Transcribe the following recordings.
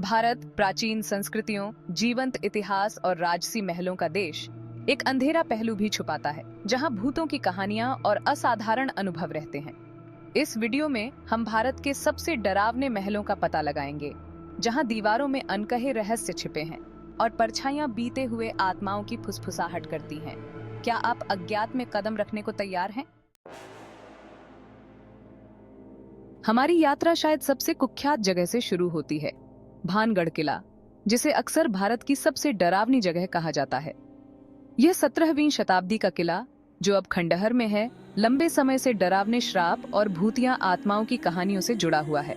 भारत प्राचीन संस्कृतियों, जीवंत इतिहास और राजसी महलों का देश एक अंधेरा पहलू भी छुपाता है, जहां भूतों की कहानियां और असाधारण अनुभव रहते हैं। इस वीडियो में हम भारत के सबसे डरावने महलों का पता लगाएंगे, जहां दीवारों में अनकहे रहस्य छिपे हैं और परछाइयां बीते हुए आत्माओं की फुसफुसाहट करती हैं। क्या आप अज्ञात में कदम रखने को तैयार हैं? हमारी यात्रा शायद सबसे कुख्यात जगह से शुरू होती है, भानगढ़ किला, जिसे अक्सर भारत की सबसे डरावनी जगह कहा जाता है। यह 17वीं शताब्दी का किला, जो अब खंडहर में है, लंबे समय से डरावने श्राप और भूतिया आत्माओं की कहानियों से जुड़ा हुआ है।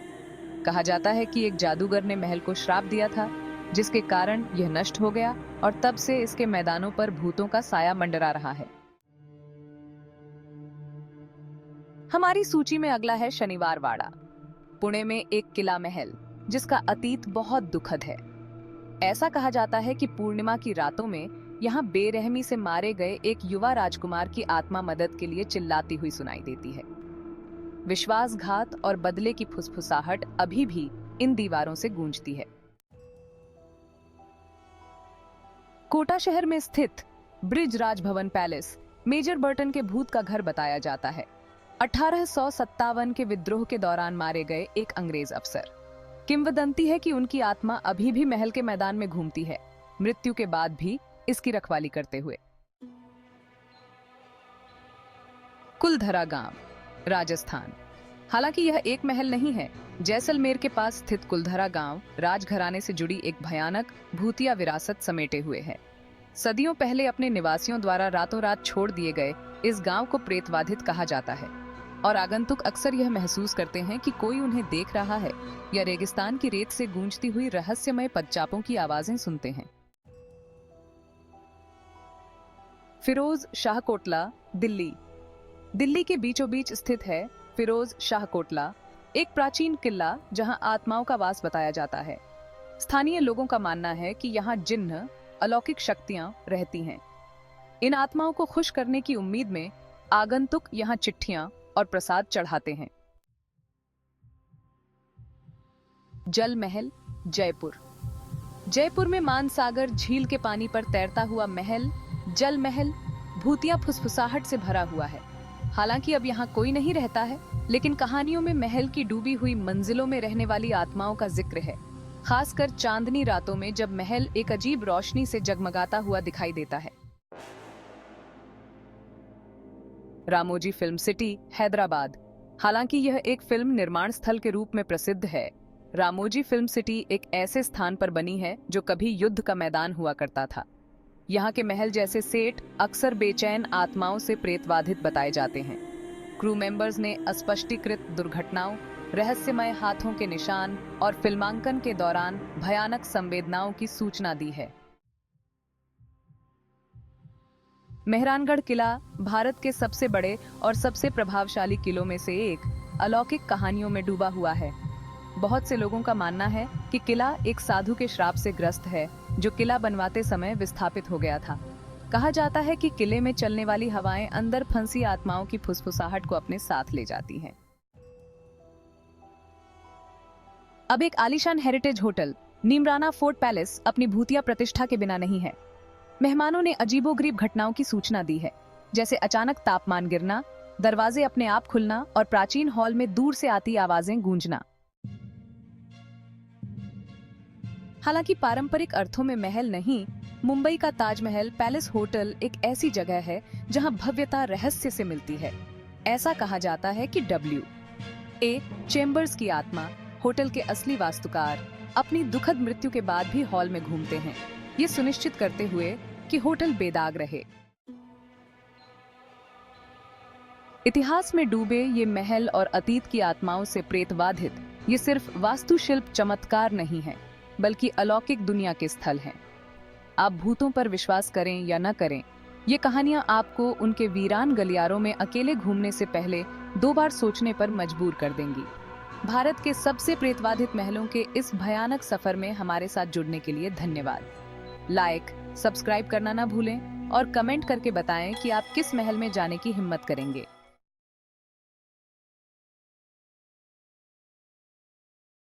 कहा जाता है कि एक जादूगर ने महल को श्राप दिया था, जिसके कारण यह नष्ट हो गया और तब से इसके मैदानों पर भूतों का साया मंडरा रहा है। हमारी सूची में अगला है शनिवार वाड़ा, पुणे में एक किला महल, जिसका अतीत बहुत दुखद है। ऐसा कहा जाता है कि पूर्णिमा की रातों में यहाँ बेरहमी से मारे गए एक युवा राजकुमार की आत्मा मदद के लिए चिल्लाती हुई सुनाई देती है। विश्वासघात और बदले की फुसफुसाहट अभी भी इन दीवारों से गूंजती है। कोटा शहर में स्थित Brij Rajbhawan palace major Burton के भूत का घर बताया जाता है। 1857 के विद्रोह के दौरान मारे गए एक अंग्रेज अफसर। किंवदंती है कि उनकी आत्मा अभी भी महल के मैदान में घूमती है, मृत्यु के बाद भी इसकी रखवाली करते हुए। कुलधरा गांव, राजस्थान। हालांकि यह एक महल नहीं है, जैसलमेर के पास स्थित कुलधरा गांव राजघराने से जुड़ी एक भयानक भूतिया विरासत समेटे हुए है। सदियों पहले अपने निवासियों द्वारा रातों रात छोड़ दिए गए इस गांव को प्रेतवाधित कहा जाता है और आगंतुक अक्सर यह महसूस करते हैं कि कोई उन्हें देख रहा है या रेगिस्तान की रेत से गूंजती हुई रहस्यमय पदचापों की आवाजें सुनते हैं। फिरोज शाह कोटला, दिल्ली। दिल्ली के बीचों बीच स्थित है फिरोज शाह कोटला, एक प्राचीन किला जहां आत्माओं का वास बताया जाता है। स्थानीय लोगों का मानना है कि यहाँ जिन्न, अलौकिक शक्तियां रहती हैं। इन आत्माओं को खुश करने की उम्मीद में आगंतुक यहाँ चिट्ठियां और प्रसाद चढ़ाते हैं। जल महल, जयपुर। जयपुर में मानसागर झील के पानी पर तैरता हुआ महल, जल महल, भूतिया फुसफुसाहट से भरा हुआ है। हालांकि अब यहाँ कोई नहीं रहता है, लेकिन कहानियों में महल की डूबी हुई मंजिलों में रहने वाली आत्माओं का जिक्र है, खासकर चांदनी रातों में जब महल एक अजीब रोशनी से जगमगाता हुआ दिखाई देता है। Ramoji film city, Hyderabad. हालांकि यह एक फिल्म निर्माण स्थल के रूप में प्रसिद्ध है, रामोजी फिल्म सिटी एक ऐसे स्थान पर बनी है जो कभी युद्ध का मैदान हुआ करता था। यहाँ के महल जैसे सेट अक्सर बेचैन आत्माओं से प्रेतवाधित बताए जाते हैं। क्रू मेंबर्स ने अस्पष्टीकृत दुर्घटनाओं, रहस्यमय हाथों के निशान और फिल्मांकन के दौरान भयानक संवेदनाओं की सूचना दी है। मेहरानगढ़ किला भारत के सबसे बड़े और सबसे प्रभावशाली किलों में से एक, अलौकिक कहानियों में डूबा हुआ है। बहुत से लोगों का मानना है कि किला एक साधु के श्राप से ग्रस्त है, जो किला बनवाते समय विस्थापित हो गया था। कहा जाता है कि किले में चलने वाली हवाएं अंदर फंसी आत्माओं की फुसफुसाहट को अपने साथ ले जाती हैं। अब एक आलीशान heritage hotel, Neemrana fort palace, अपनी भूतिया प्रतिष्ठा के बिना नहीं है। मेहमानों ने अजीबोगरीब घटनाओं की सूचना दी है, जैसे अचानक तापमान गिरना, दरवाजे अपने आप खुलना और प्राचीन हॉल में दूर से आती आवाजें गूंजना। हालांकि पारंपरिक अर्थों में महल नहीं, मुंबई का ताजमहल पैलेस होटल एक ऐसी जगह है जहां भव्यता रहस्य से मिलती है। ऐसा कहा जाता है कि W.A. चेम्बर्स की आत्मा, होटल के असली वास्तुकार, अपनी दुखद मृत्यु के बाद भी हॉल में घूमते हैं, ये सुनिश्चित करते हुए कि होटल बेदाग रहे। इतिहास में डूबे ये महल और अतीत की आत्माओं से प्रेतवाधित ये सिर्फ वास्तुशिल्प चमत्कार नहीं है, बल्कि अलौकिक दुनिया के स्थल हैं। आप भूतों पर विश्वास करें या न करें, ये कहानियां आपको उनके वीरान गलियारों में अकेले घूमने से पहले 2 बार सोचने पर मजबूर कर देंगी। भारत के सबसे प्रेतवाधित महलों के इस भयानक सफर में हमारे साथ जुड़ने के लिए धन्यवाद। लाइक, सब्सक्राइब करना ना भूलें और कमेंट करके बताएं कि आप किस महल में जाने की हिम्मत करेंगे।